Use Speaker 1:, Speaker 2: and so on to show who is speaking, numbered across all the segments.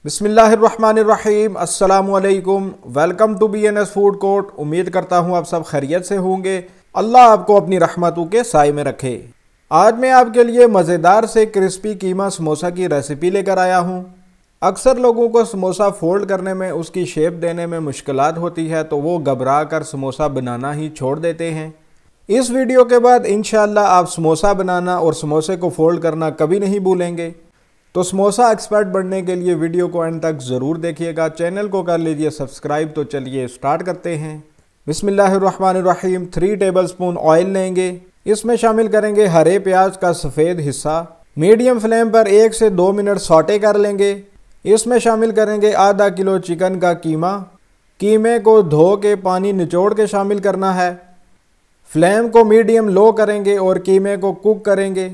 Speaker 1: बिस्मिल्लाहिर्रहमानिर्रहीम अस्सलामुअलैकुम। Welcome to BNS food court. उम्मीद करता हूँ आप सब खैरियत से होंगे। अल्लाह आपको अपनी रहमतों के साए में रखे। आज मैं आपके लिए मज़ेदार से क्रिस्पी कीमा समोसा की रेसिपी लेकर आया हूँ। अक्सर लोगों को समोसा फोल्ड करने में, उसकी शेप देने में मुश्किलात होती है, तो वो घबरा कर समोसा बनाना ही छोड़ देते हैं। इस वीडियो के बाद इंशाअल्लाह आप समोसा बनाना और समोसे को फोल्ड करना कभी नहीं भूलेंगे। तो समोसा एक्सपर्ट बनने के लिए वीडियो को एंड तक ज़रूर देखिएगा। चैनल को कर लीजिए सब्सक्राइब। तो चलिए स्टार्ट करते हैं। बिस्मिल्लाहिर्रहमानिर्रहीम। 3 टेबलस्पून ऑयल लेंगे। इसमें शामिल करेंगे हरे प्याज का सफ़ेद हिस्सा। मीडियम फ्लेम पर 1 से 2 मिनट सौटे कर लेंगे। इसमें शामिल करेंगे आधा किलो चिकन का कीमा। कीमे को धो के पानी निचोड़ के शामिल करना है। फ्लेम को मीडियम लो करेंगे और कीमे को कुक करेंगे।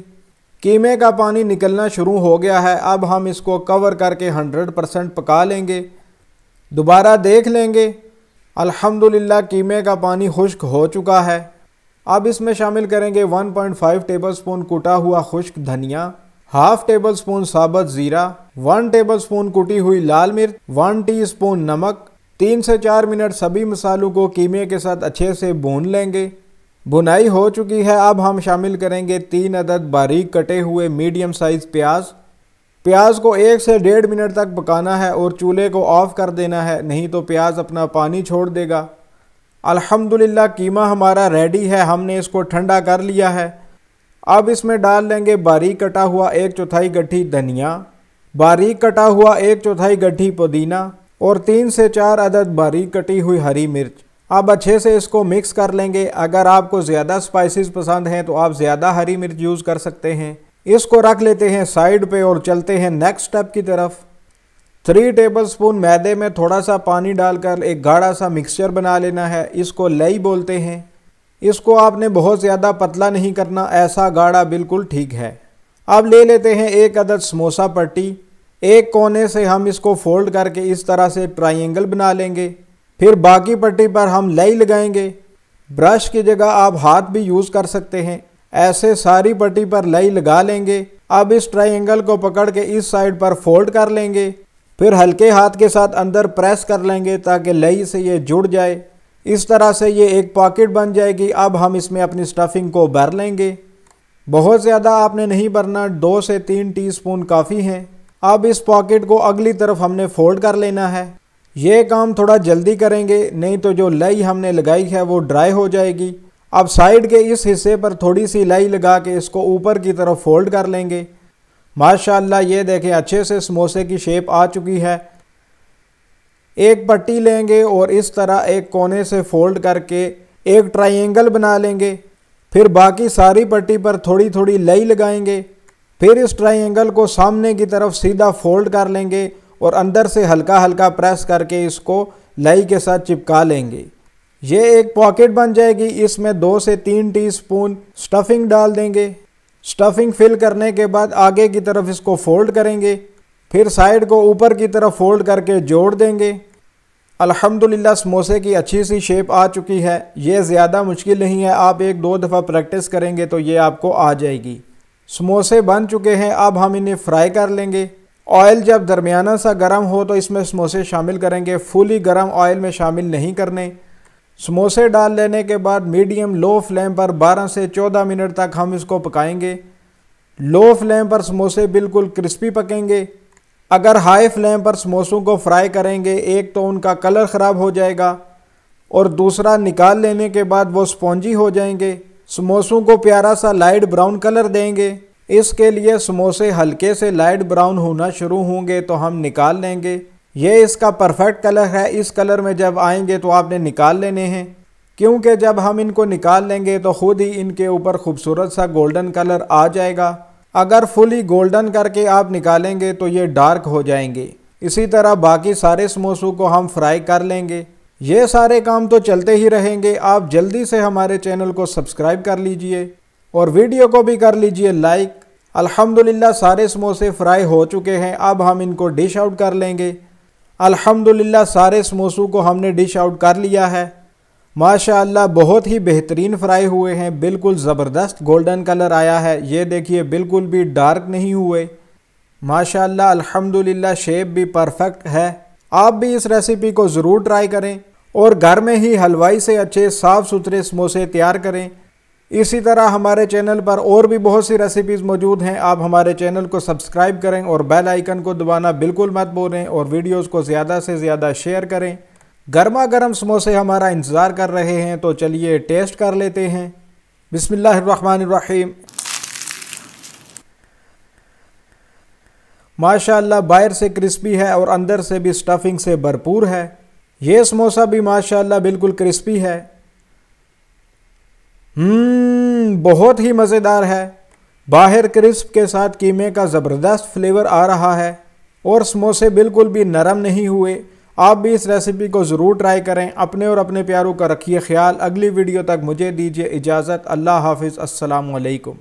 Speaker 1: कीमे का पानी निकलना शुरू हो गया है। अब हम इसको कवर करके 100% पका लेंगे। दोबारा देख लेंगे। अल्हम्दुलिल्लाह कीमे का पानी खुश्क हो चुका है। अब इसमें शामिल करेंगे 1.5 टेबलस्पून कुटा हुआ खुश्क धनिया, हाफ टेबलस्पून साबुत ज़ीरा, 1 टेबलस्पून कुटी हुई लाल मिर्च, 1 टीस्पून नमक। 3 से 4 मिनट सभी मसालों को कीमे के साथ अच्छे से भून लेंगे। भुनाई हो चुकी है। अब हम शामिल करेंगे 3 अदद बारीक कटे हुए मीडियम साइज़ प्याज। प्याज को 1 से 1.5 मिनट तक पकाना है और चूल्हे को ऑफ कर देना है, नहीं तो प्याज अपना पानी छोड़ देगा। अल्हम्दुलिल्लाह कीमा हमारा रेडी है। हमने इसको ठंडा कर लिया है। अब इसमें डाल लेंगे बारीक कटा हुआ 1/4 गड्ढी धनिया, बारीक कटा हुआ 1/4 गड्ढी पुदीना और 3 से 4 अदद बारीक कटी हुई हरी मिर्च। अब अच्छे से इसको मिक्स कर लेंगे। अगर आपको ज़्यादा स्पाइसेस पसंद हैं तो आप ज़्यादा हरी मिर्च यूज़ कर सकते हैं। इसको रख लेते हैं साइड पे और चलते हैं नेक्स्ट स्टेप की तरफ। 3 टेबलस्पून मैदे में थोड़ा सा पानी डालकर एक गाढ़ा सा मिक्सचर बना लेना है। इसको लई बोलते हैं। इसको आपने बहुत ज़्यादा पतला नहीं करना, ऐसा गाढ़ा बिल्कुल ठीक है। अब ले लेते हैं 1 अदद समोसा पट्टी। एक कोने से हम इसको फोल्ड करके इस तरह से ट्रायंगल बना लेंगे। फिर बाकी पट्टी पर हम लई लगाएंगे। ब्रश की जगह आप हाथ भी यूज़ कर सकते हैं। ऐसे सारी पट्टी पर लई लगा लेंगे। अब इस ट्रायंगल को पकड़ के इस साइड पर फोल्ड कर लेंगे। फिर हल्के हाथ के साथ अंदर प्रेस कर लेंगे ताकि लई से ये जुड़ जाए। इस तरह से ये एक पॉकेट बन जाएगी। अब हम इसमें अपनी स्टफिंग को भर लेंगे। बहुत ज़्यादा आपने नहीं भरना, 2 से 3 टीस्पून काफ़ी हैं। अब इस पॉकेट को अगली तरफ हमने फोल्ड कर लेना है। ये काम थोड़ा जल्दी करेंगे, नहीं तो जो लई हमने लगाई है वो ड्राई हो जाएगी। अब साइड के इस हिस्से पर थोड़ी सी लई लगा के इसको ऊपर की तरफ फोल्ड कर लेंगे। माशाअल्लाह ये देखें अच्छे से समोसे की शेप आ चुकी है। एक पट्टी लेंगे और इस तरह एक कोने से फोल्ड करके एक ट्रायंगल बना लेंगे। फिर बाकी सारी पट्टी पर थोड़ी थोड़ी लई लगाएंगे। फिर इस ट्रायंगल को सामने की तरफ सीधा फोल्ड कर लेंगे और अंदर से हल्का हल्का प्रेस करके इसको लई के साथ चिपका लेंगे। ये एक पॉकेट बन जाएगी। इसमें 2 से 3 टीस्पून स्टफिंग डाल देंगे। स्टफिंग फिल करने के बाद आगे की तरफ इसको फोल्ड करेंगे। फिर साइड को ऊपर की तरफ फोल्ड करके जोड़ देंगे। अल्हम्दुलिल्लाह समोसे की अच्छी सी शेप आ चुकी है। ये ज़्यादा मुश्किल नहीं है, आप 1-2 दफ़ा प्रैक्टिस करेंगे तो ये आपको आ जाएगी। समोसे बन चुके हैं। अब हम इन्हें फ्राई कर लेंगे। ऑयल जब दरमियाना सा गर्म हो तो इसमें समोसे शामिल करेंगे। फुली गर्म ऑयल में शामिल नहीं करने। समोसे डाल लेने के बाद मीडियम लो फ्लेम पर 12 से 14 मिनट तक हम इसको पकाएंगे। लो फ्लेम पर समोसे बिल्कुल क्रिस्पी पकेंगे। अगर हाई फ्लेम पर समोसों को फ्राई करेंगे, एक तो उनका कलर ख़राब हो जाएगा और दूसरा निकाल लेने के बाद वो स्पॉन्जी हो जाएंगे। समोसों को प्यारा सा लाइट ब्राउन कलर देंगे। इसके लिए समोसे हल्के से लाइट ब्राउन होना शुरू होंगे तो हम निकाल लेंगे। ये इसका परफेक्ट कलर है। इस कलर में जब आएंगे तो आपने निकाल लेने हैं, क्योंकि जब हम इनको निकाल लेंगे तो खुद ही इनके ऊपर खूबसूरत सा गोल्डन कलर आ जाएगा। अगर फुली गोल्डन करके आप निकालेंगे तो ये डार्क हो जाएंगे। इसी तरह बाकी सारे समोसों को हम फ्राई कर लेंगे। ये सारे काम तो चलते ही रहेंगे। आप जल्दी से हमारे चैनल को सब्सक्राइब कर लीजिए और वीडियो को भी कर लीजिए लाइक। अल्हम्दुलिल्लाह सारे समोसे फ्राई हो चुके हैं। अब हम इनको डिश आउट कर लेंगे। अल्हम्दुलिल्लाह सारे समोसों को हमने डिश आउट कर लिया है। माशाअल्लाह बहुत ही बेहतरीन फ्राई हुए हैं। बिल्कुल ज़बरदस्त गोल्डन कलर आया है। ये देखिए बिल्कुल भी डार्क नहीं हुए। माशाअल्लाह अल्हम्दुलिल्लाह शेप भी परफेक्ट है। आप भी इस रेसिपी को ज़रूर ट्राई करें और घर में ही हलवाई से अच्छे साफ़ सुथरे समोसे तैयार करें। इसी तरह हमारे चैनल पर और भी बहुत सी रेसिपीज़ मौजूद हैं। आप हमारे चैनल को सब्सक्राइब करें और बेल आइकन को दबाना बिल्कुल मत भूलें और वीडियोस को ज़्यादा से ज़्यादा शेयर करें। गर्मा गर्म समोसे हमारा इंतज़ार कर रहे हैं, तो चलिए टेस्ट कर लेते हैं। बिस्मिल्लाहिर्रहमानिर्रहीम। माशाअल्लाह बाहर से क्रिस्पी है और अंदर से भी स्टफिंग से भरपूर है। ये समोसा भी माशाअल्लाह बिल्कुल क्रिस्पी है। बहुत ही मज़ेदार है। बाहर क्रिस्प के साथ कीमे का ज़बरदस्त फ्लेवर आ रहा है और समोसे बिल्कुल भी नरम नहीं हुए। आप भी इस रेसिपी को ज़रूर ट्राई करें। अपने और अपने प्यारों का रखिए ख्याल। अगली वीडियो तक मुझे दीजिए इजाज़त। अल्लाह हाफिज़। अस्सलामु अलैकुम।